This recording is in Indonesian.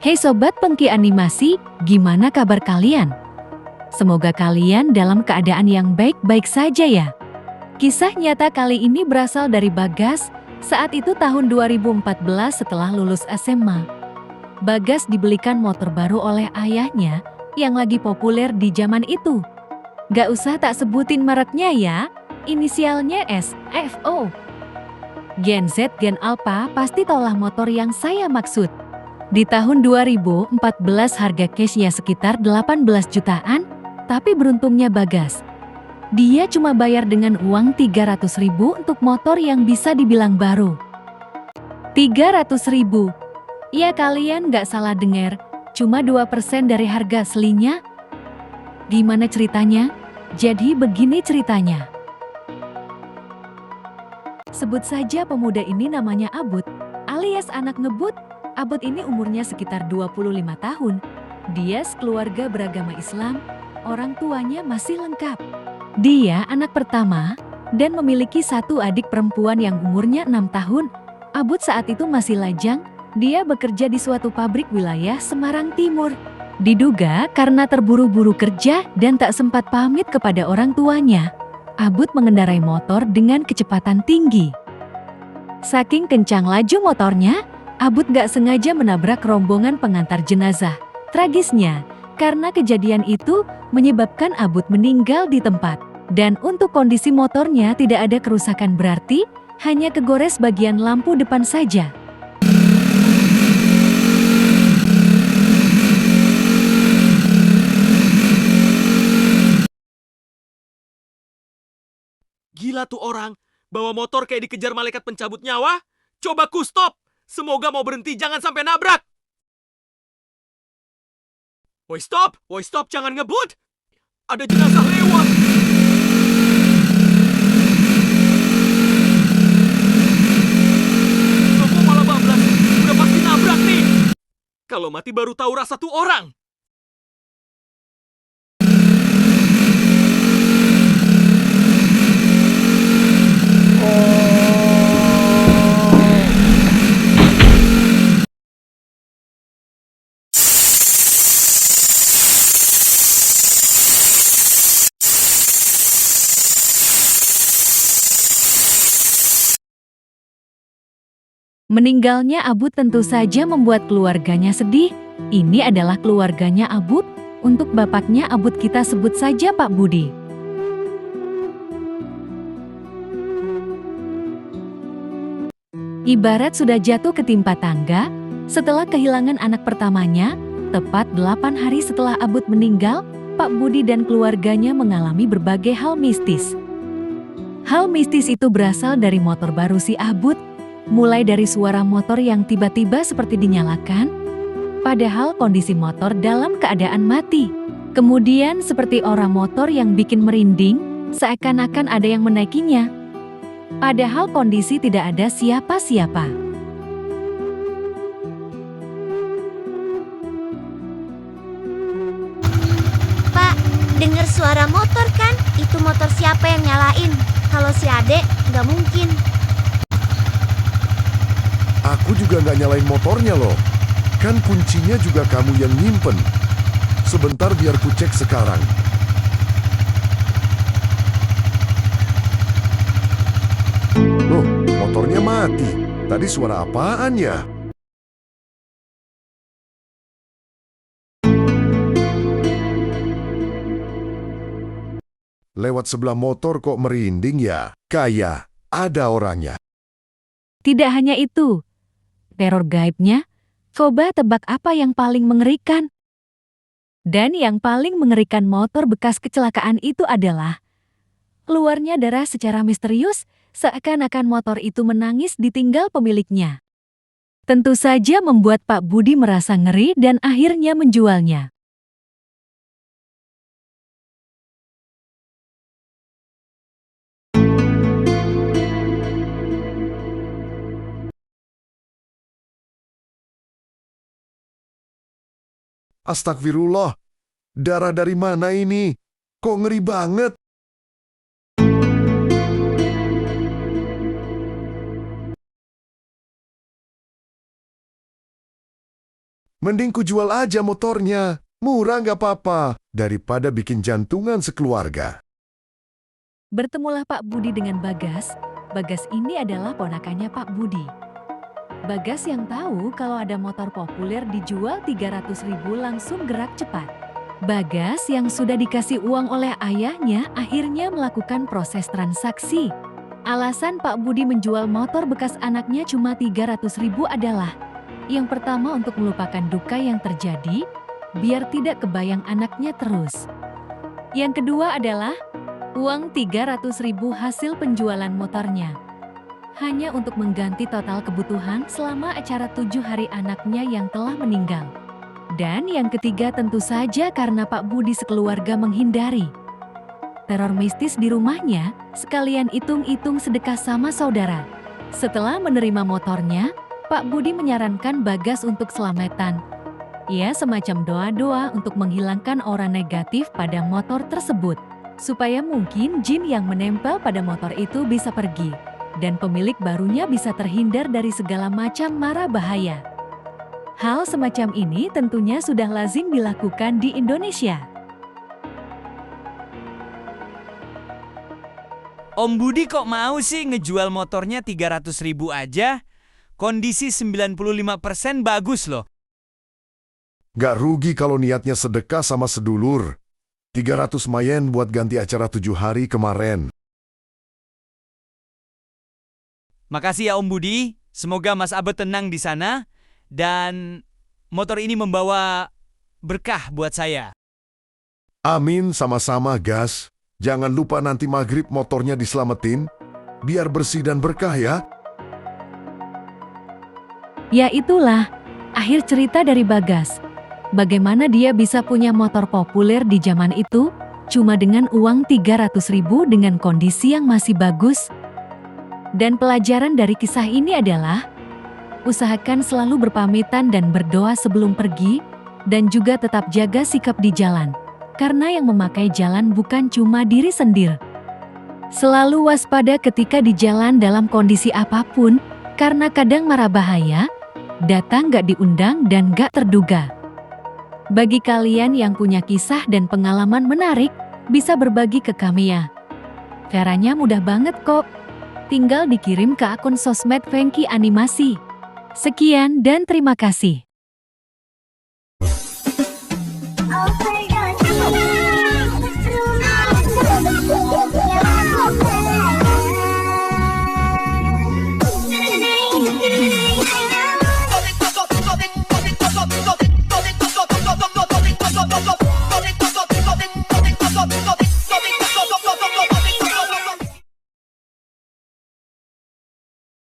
Hey Sobat Pengki Animasi, gimana kabar kalian? Semoga kalian dalam keadaan yang baik-baik saja ya. Kisah nyata kali ini berasal dari Bagas, saat itu tahun 2014 setelah lulus SMA. Bagas dibelikan motor baru oleh ayahnya yang lagi populer di zaman itu. Gak usah tak sebutin mereknya ya, inisialnya S, F, O. Gen Z, Gen Alpha pasti taulah motor yang saya maksud. Di tahun 2014 harga cashnya sekitar 18 jutaan, tapi beruntungnya Bagas. Dia cuma bayar dengan uang 300.000 untuk motor yang bisa dibilang baru. 300.000. Ya kalian gak salah dengar, cuma 2% dari harga aslinya. Gimana ceritanya? Jadi begini ceritanya. Sebut saja pemuda ini namanya Abud, alias anak ngebut. Abud ini umurnya sekitar 25 tahun. Dia sekeluarga beragama Islam, orang tuanya masih lengkap. Dia anak pertama dan memiliki satu adik perempuan yang umurnya 6 tahun. Abud saat itu masih lajang, dia bekerja di suatu pabrik wilayah Semarang Timur. Diduga karena terburu-buru kerja dan tak sempat pamit kepada orang tuanya, Abud mengendarai motor dengan kecepatan tinggi. Saking kencang laju motornya, Abud gak sengaja menabrak rombongan pengantar jenazah. Tragisnya, karena kejadian itu menyebabkan Abud meninggal di tempat. Dan untuk kondisi motornya tidak ada kerusakan berarti, hanya kegores bagian lampu depan saja. Gila tuh orang, bawa motor kayak dikejar malaikat pencabut nyawa. Coba ku stop, semoga mau berhenti, jangan sampai nabrak. Woi stop, jangan ngebut. Ada jenazah lewat. Loh kok malah bablas, udah pasti nabrak nih. Kalau mati baru tahu rasa tuh orang. Meninggalnya Abud tentu saja membuat keluarganya sedih. Ini adalah keluarganya Abud, untuk bapaknya Abud kita sebut saja Pak Budi. Ibarat sudah jatuh ketimpa tangga, setelah kehilangan anak pertamanya, tepat 8 hari setelah Abud meninggal, Pak Budi dan keluarganya mengalami berbagai hal mistis. Hal mistis itu berasal dari motor baru si Abud, mulai dari suara motor yang tiba-tiba seperti dinyalakan, padahal kondisi motor dalam keadaan mati. Kemudian seperti aura motor yang bikin merinding, seakan-akan ada yang menaikinya. Padahal kondisi tidak ada siapa-siapa. Pak, dengar suara motor kan? Itu motor siapa yang nyalain? Kalau si Ade, nggak mungkin. Aku juga nggak nyalain motornya loh. Kan kuncinya juga kamu yang nyimpen. Sebentar biar ku cek sekarang. Loh, motornya mati. Tadi suara apaan ya? Lewat sebelah motor kok merinding ya? Kayak ada orangnya. Tidak hanya itu, teror gaibnya, coba tebak apa yang paling mengerikan? Dan yang paling mengerikan motor bekas kecelakaan itu adalah keluarnya darah secara misterius, seakan-akan motor itu menangis ditinggal pemiliknya. Tentu saja membuat Pak Budi merasa ngeri dan akhirnya menjualnya. Astagfirullah, darah dari mana ini? Kok ngeri banget? Mending ku jual aja motornya. Murah nggak apa-apa, daripada bikin jantungan sekeluarga. Bertemulah Pak Budi dengan Bagas. Bagas ini adalah ponakannya Pak Budi. Bagas yang tahu kalau ada motor populer dijual 300.000 langsung gerak cepat. Bagas yang sudah dikasih uang oleh ayahnya akhirnya melakukan proses transaksi. Alasan Pak Budi menjual motor bekas anaknya cuma 300.000 adalah yang pertama untuk melupakan duka yang terjadi, biar tidak kebayang anaknya terus. Yang kedua adalah uang 300.000 hasil penjualan motornya. Hanya untuk mengganti total kebutuhan selama acara 7 hari anaknya yang telah meninggal. Dan yang ketiga tentu saja karena Pak Budi sekeluarga menghindari teror mistis di rumahnya, sekalian hitung-hitung sedekah sama saudara. Setelah menerima motornya, Pak Budi menyarankan Bagas untuk selamatan. Ia semacam doa-doa untuk menghilangkan aura negatif pada motor tersebut, supaya mungkin jin yang menempel pada motor itu bisa pergi, dan pemilik barunya bisa terhindar dari segala macam mara bahaya. Hal semacam ini tentunya sudah lazim dilakukan di Indonesia. Om Budi kok mau sih ngejual motornya 300.000 aja? Kondisi 95% bagus loh. Gak rugi kalau niatnya sedekah sama sedulur. 300 mayen buat ganti acara 7 hari kemarin. Makasih ya Om Budi. Semoga Mas Abed tenang di sana. Dan motor ini membawa berkah buat saya. Amin, sama-sama Gas. Jangan lupa nanti maghrib motornya diselamatin. Biar bersih dan berkah ya. Ya itulah, akhir cerita dari Bagas. Bagaimana dia bisa punya motor populer di zaman itu, cuma dengan uang 300.000 dengan kondisi yang masih bagus? Dan pelajaran dari kisah ini adalah, usahakan selalu berpamitan dan berdoa sebelum pergi, dan juga tetap jaga sikap di jalan. Karena yang memakai jalan bukan cuma diri sendiri. Selalu waspada ketika di jalan dalam kondisi apapun, karena kadang mara bahaya, datang gak diundang dan gak terduga. Bagi kalian yang punya kisah dan pengalaman menarik, bisa berbagi ke kami ya. Caranya mudah banget kok. Tinggal dikirim ke akun sosmed Fengki Animasi. Sekian dan terima kasih.